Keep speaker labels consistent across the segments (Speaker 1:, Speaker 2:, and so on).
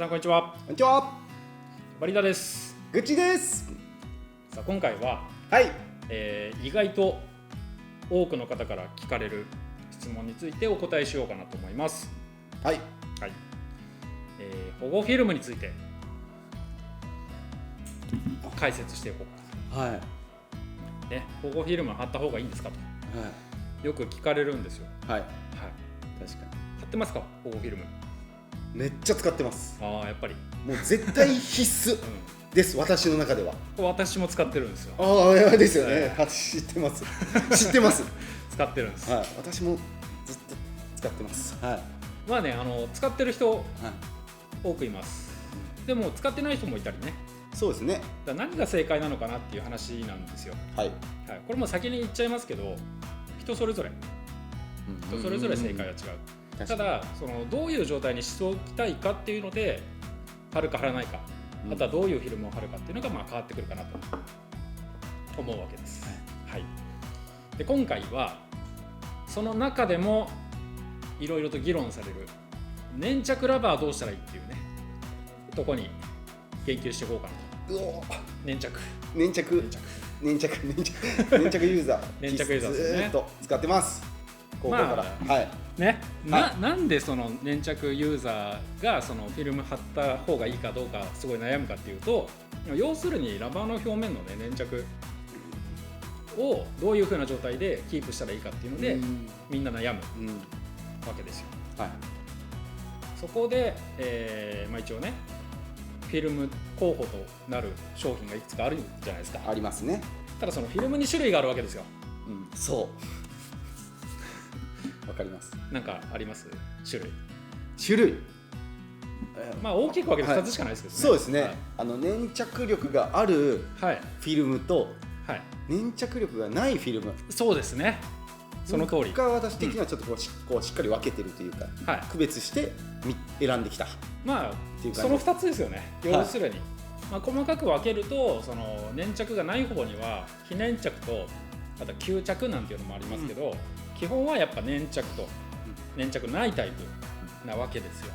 Speaker 1: さんこんにちは。
Speaker 2: こんにちは。
Speaker 1: バリダです。
Speaker 2: ぐっちです。
Speaker 1: さあ今回は、
Speaker 2: はい。
Speaker 1: 意外と多くの方から聞かれる質問についてお答えしようかなと思います。
Speaker 2: はい。
Speaker 1: はい。保護フィルムについて解説していこうか
Speaker 2: はい。
Speaker 1: な。ね、保護フィルム貼った方がいいんですかとよく聞かれるんですよ。
Speaker 2: はい。
Speaker 1: はい。
Speaker 2: 確か
Speaker 1: 貼ってますか、保護フィルム。
Speaker 2: に。めっちゃ使ってます。
Speaker 1: ああ、やっぱり。
Speaker 2: もう絶対必須です。私の中では。
Speaker 1: これ私も使ってるんですよ。
Speaker 2: ああ、ですよね。知ってます。知ってます。
Speaker 1: 使ってるんです。
Speaker 2: はい。私もずっと使ってます。はい。
Speaker 1: まあね、使ってる人
Speaker 2: はい。
Speaker 1: 多くいます。でも使ってない人もいたりね。
Speaker 2: そうですね。
Speaker 1: だから何が正解なのかなっていう話なんですよ。
Speaker 2: はい。
Speaker 1: はい、これも先に言っちゃいますけど、人それぞれ正解は違う。ただどういう状態にしておきたいかっていうので貼るか貼らないか、あとはどういうフィルムを貼るかっていうのが変わってくるかなと思うわけです。はい。で今回はその中でもいろいろと議論される粘着ラバーどうしたらいいっていうねとこに言及していこうかなと。
Speaker 2: うお。
Speaker 1: 粘着
Speaker 2: 粘着ユーザー。
Speaker 1: 粘着ユーザーですね。
Speaker 2: ずっと使ってます。高校から。はい。
Speaker 1: ね、なんでその粘着ユーザーがそのフィルム貼った方がいいかどうかすごい悩むかっていうと、要するにラバーの表面の、ね、粘着をどういう風な状態でキープしたらいいかっていうのでみんな悩むわけですよ。
Speaker 2: はい。
Speaker 1: そこで、一応ねフィルム候補となる商品がいくつかあるじゃないですか。
Speaker 2: ありますね。
Speaker 1: ただそのフィルムに種類があるわけですよ。
Speaker 2: そうわかります。
Speaker 1: なんかあります？種類。まあ大きく分けて2つしかないですけどね。
Speaker 2: そうですね。
Speaker 1: はい、
Speaker 2: 粘着力があるフィルムと、
Speaker 1: はい、
Speaker 2: 粘着力がないフィルム。
Speaker 1: そうですね。その通り。
Speaker 2: 僕は私的にはちょっとこうしっかり分けてるというか、区別して選んできた。
Speaker 1: まあその2つですよね。要するに、細かく分けるとその粘着がない方には非粘着とあと吸着なんていうのもありますけど、基本はやっぱ粘着と粘着ないタイプなわけですよ。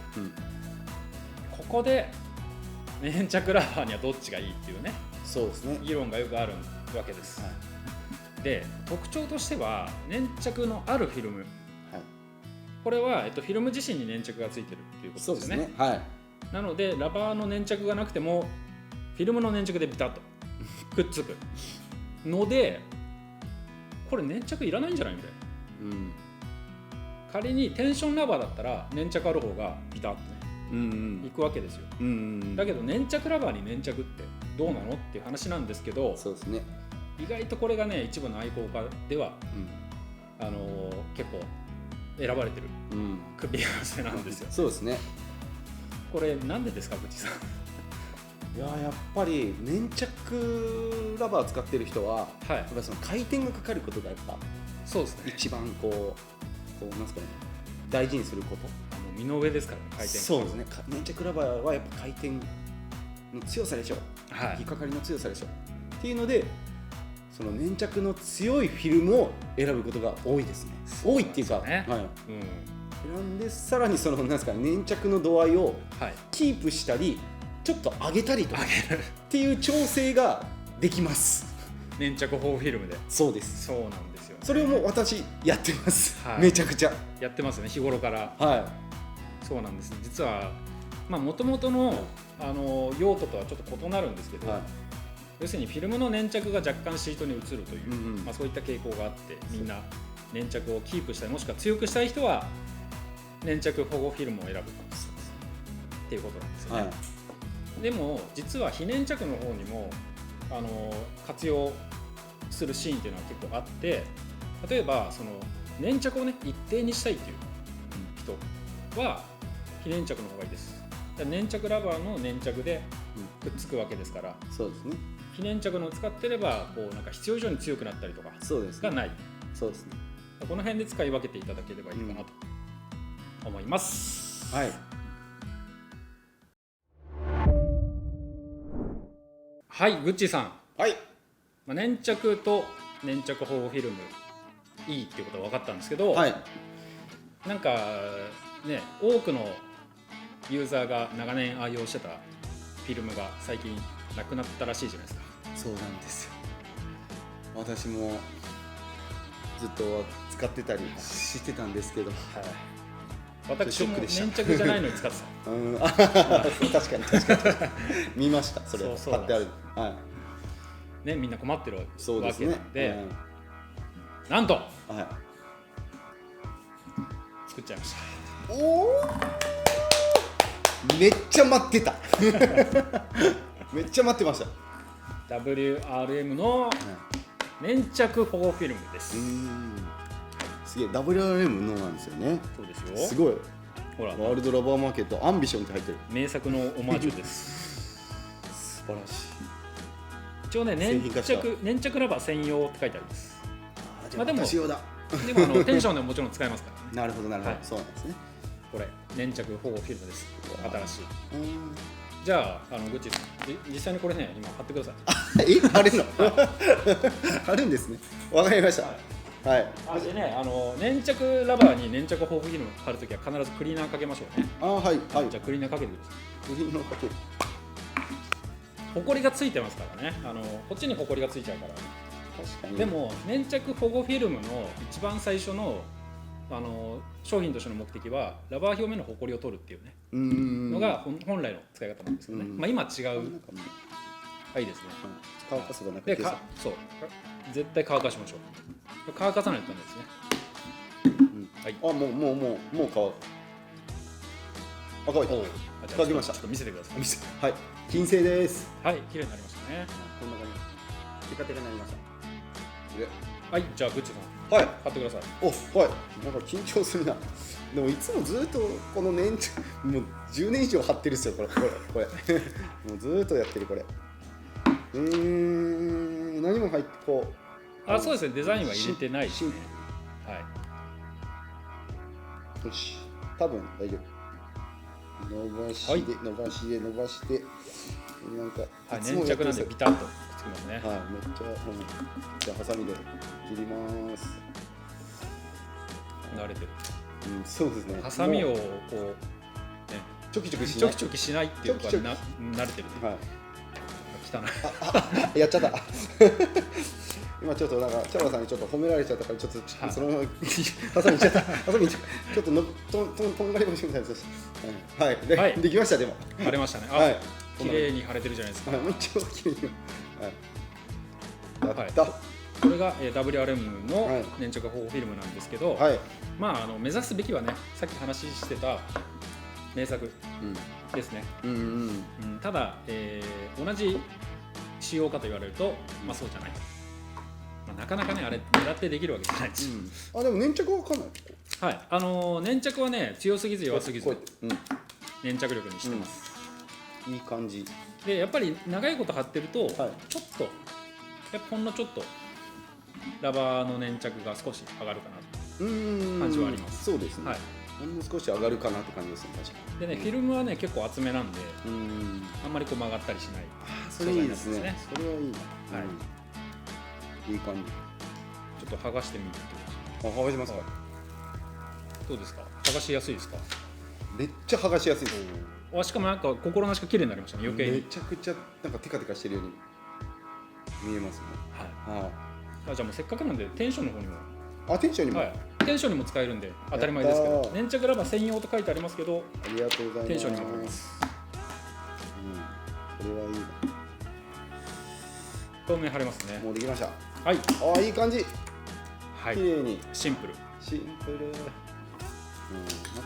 Speaker 1: ここで粘着ラバーにはどっちがいいっていうね、
Speaker 2: そうですね、
Speaker 1: 議論がよくあるわけです。で特徴としては粘着のあるフィルム、これは、フィルム自身に粘着がついてるっていうことですね。なのでラバーの粘着がなくてもフィルムの粘着でビタッとくっつくので、これ粘着いらないんじゃないみたいな。仮にテンションラバーだったら粘着ある方がビタッとね、いくわけですよ。だけど粘着ラバーに粘着ってどうなのっていう話なんですけど、
Speaker 2: そうですね、
Speaker 1: 意外とこれがね一部の愛好家では、結構選ばれてる組み合わせなんですよ。
Speaker 2: そうですね。
Speaker 1: これなんでですか、口さん。
Speaker 2: いややっぱり粘着ラバー使ってる人は、やっぱその回転がかかることがやっぱ
Speaker 1: そうですね、
Speaker 2: 一番なんすかね、大事にすること。
Speaker 1: 身の上ですからね、回転。
Speaker 2: そうですね。粘着ラバーはやっぱ回転の強さでしょ、引っかかりの強さでしょっていうので、その粘着の強いフィルムを選ぶことが多いですね。多いっていうか、選んでさらにそのなんですか、粘着の度合いをキープしたり、ちょっと上げたりとかっていう調整ができます。
Speaker 1: 粘着保護フィルムで。
Speaker 2: そうです。
Speaker 1: そうなんですよ、ね。
Speaker 2: それをもう私やってます。めちゃくちゃ
Speaker 1: やってますね、日頃から。そうなんです。実は元々の用途とはちょっと異なるんですけど、要するにフィルムの粘着が若干シートに移るという、そういった傾向があって、みんな粘着をキープしたい、もしくは強くしたい人は粘着保護フィルムを選ぶっていうことなんですよね。でも実は非粘着の方にも活用するシーンっていうのは結構あって、例えばその粘着をね一定にしたいっていう人は非粘着の方がいいです。粘着ラバーの粘着でくっつくわけですから、
Speaker 2: そうですね。
Speaker 1: 非粘着のを使ってればなんか必要以上に強くなったりとかがない。
Speaker 2: そうですね。
Speaker 1: この辺で使い分けていただければいいかなと思います。はい、グッチーさん。粘着と粘着保護フィルムいいっていうことは分かったんですけど、なんかね、多くのユーザーが長年愛用してたフィルムが最近なくなったらしいじゃないですか。
Speaker 2: そうなんですよ。私もずっと使ってたりしてたんですけど、はい、
Speaker 1: 私も粘着じゃないのに使ってた。
Speaker 2: うん、確かに見ました。それ貼ってある。はい。
Speaker 1: ね、みんな困ってるわけ
Speaker 2: そうですね。
Speaker 1: なんで、なんと、
Speaker 2: はい、
Speaker 1: 作っちゃいました。
Speaker 2: おお、めっちゃ待ってた。めっちゃ待ってました。
Speaker 1: WRM の粘着保護フィルムです。
Speaker 2: すげえ、 WRM のなんですよね。
Speaker 1: そうですよ。
Speaker 2: すごい。
Speaker 1: ほら、
Speaker 2: ワールドラバーマーケットアンビションって入ってる。
Speaker 1: 名作のオマージュです。
Speaker 2: 素晴らしい。
Speaker 1: 一応ね、粘着ラバー専用って書いてあります。
Speaker 2: まあでも私用だ。
Speaker 1: でもテンションでももちろん使えますからね。
Speaker 2: なるほどなるほど、そうなんですね。
Speaker 1: これ粘着保護フィルムです。新しい。じゃあグッチ実際にこれね、今貼ってください。
Speaker 2: 貼るの？貼るんですね。わかりました。はい。
Speaker 1: でね、粘着ラバーに粘着保護フィルム貼るときは必ずクリーナーかけましょうね。
Speaker 2: はいはい。
Speaker 1: じゃあクリーナーかけてください。
Speaker 2: クリーナーかける。
Speaker 1: ホコリがついてますからね。こっちにホコリがついちゃうから。
Speaker 2: 確かに。
Speaker 1: でも粘着保護フィルムの一番最初の商品としての目的はラバー表面のホコリを取るっていうねのが本来の使い方なんですけどね。まあ今違う。はい、ですね。
Speaker 2: 乾かすがなく
Speaker 1: てそう絶対乾かしましょう。乾かさないとダメですね。
Speaker 2: はい。もう乾く。乾いた。乾きました。
Speaker 1: ちょっと見せてください。
Speaker 2: はい。金星です。
Speaker 1: はい、綺麗になりましたね。
Speaker 2: こんな感じ。テカテカになりました。
Speaker 1: はい、じゃあグッチさん、はい、貼ってください。
Speaker 2: はい。なんか緊張するな。でもいつもずっとこの粘着もう10年以上貼ってるっすよ、これもうずっとやってるこれ。何も入ってこ
Speaker 1: う。そうですね、デザインは入れてないですね。はい。
Speaker 2: よし、多分大丈夫。伸ばしてなんか
Speaker 1: 粘着なんでビタッとくっつきますね。
Speaker 2: はい、めっちゃじゃあハサミで切ります。
Speaker 1: 慣れてる。
Speaker 2: そうですね。
Speaker 1: ハサミをこうね、
Speaker 2: チョキチ
Speaker 1: ョキしないっていうか慣れてるね。はい。
Speaker 2: 汚い。やっちゃった。今ちょっとなんかチャラさんにちょっと褒められちゃったからちょっとそのままハサミちょっととんがり腰みたいなやつ。はい。できました。でも
Speaker 1: 貼れましたね。はい。綺麗に貼れてるじゃないですか。
Speaker 2: めっちゃ綺麗に。
Speaker 1: はい。これが WRM の粘着保護フィルムなんですけど、まあ目指すべきはね、さっき話してた名作ですね。ただ同じ仕様かと言われると、まあそうじゃない。なかなかね、あれ狙ってできるわけじゃないですよ。
Speaker 2: でも粘着はかなり。
Speaker 1: はい。粘着はね、強すぎず弱すぎず粘着力にしてます。
Speaker 2: いい感じ。
Speaker 1: でやっぱり長いこと貼ってると、ちょっとほんのちょっとラバーの粘着が少し上がるかなと感じはあります。
Speaker 2: そうですね。ほんの少し上がるかなって感じですね。確かに。
Speaker 1: でね、フィルムはね結構厚めなんで、あんまりこう曲がったりしない。
Speaker 2: それいいですね。それはいい。いい感じ。
Speaker 1: ちょっと剥がしてみてください。
Speaker 2: 剥がしますか。
Speaker 1: どうですか。剥がしやすいですか。
Speaker 2: めっちゃ剥がしやすいです。
Speaker 1: しかもなんか心なしか綺麗になりましたね。余計に
Speaker 2: めちゃくちゃなんかテカテカしてるように見えますね。
Speaker 1: じゃあもうせっかくなんでテンションの方にも。
Speaker 2: テンションにも。
Speaker 1: テンションにも使えるんで当たり前ですけど、粘着ラバー専用と書いてありますけど、
Speaker 2: ありがとうございます。
Speaker 1: テンションにもなります。
Speaker 2: これはいいな。
Speaker 1: 表面貼れますね。
Speaker 2: もうできました。
Speaker 1: はい。
Speaker 2: いい感じ。綺麗に。
Speaker 1: シンプル。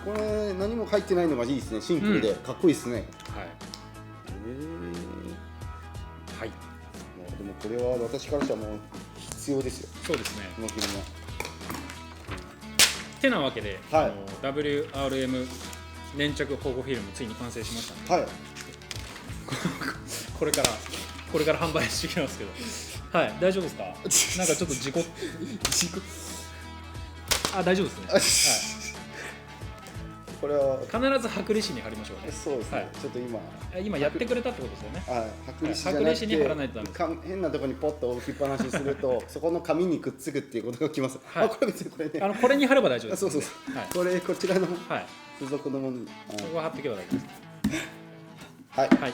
Speaker 2: これ何も入ってないのがいいですね。シンプルでかっこいいですね。はい。
Speaker 1: はい。
Speaker 2: でもこれは私からしたらもう必要ですよ。
Speaker 1: そうですね。
Speaker 2: このフィルムは。
Speaker 1: てなわけで、WRM 粘着保護フィルムついに完成しましたので、これから販売していきますけど、大丈夫ですか？なんかちょっと事故大丈夫ですね。
Speaker 2: これは
Speaker 1: 必ず剥離紙に貼りましょうね。
Speaker 2: そうですね、はい、ちょっと
Speaker 1: 今やってくれたってことですよね。
Speaker 2: 剥離紙に貼らないと変なところにポッと置きっぱなしにするとそこの紙にくっつくっていうことがきます。はい、これ別にこれね
Speaker 1: これに貼れば大丈夫です。
Speaker 2: そうそうそう、はい、こちらの付属のものに、
Speaker 1: ここは貼っておけば大丈夫です。
Speaker 2: はい、
Speaker 1: はい、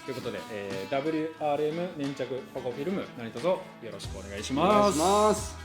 Speaker 1: ということで、WRM 粘着保護フィルム何卒よろしくお願いします。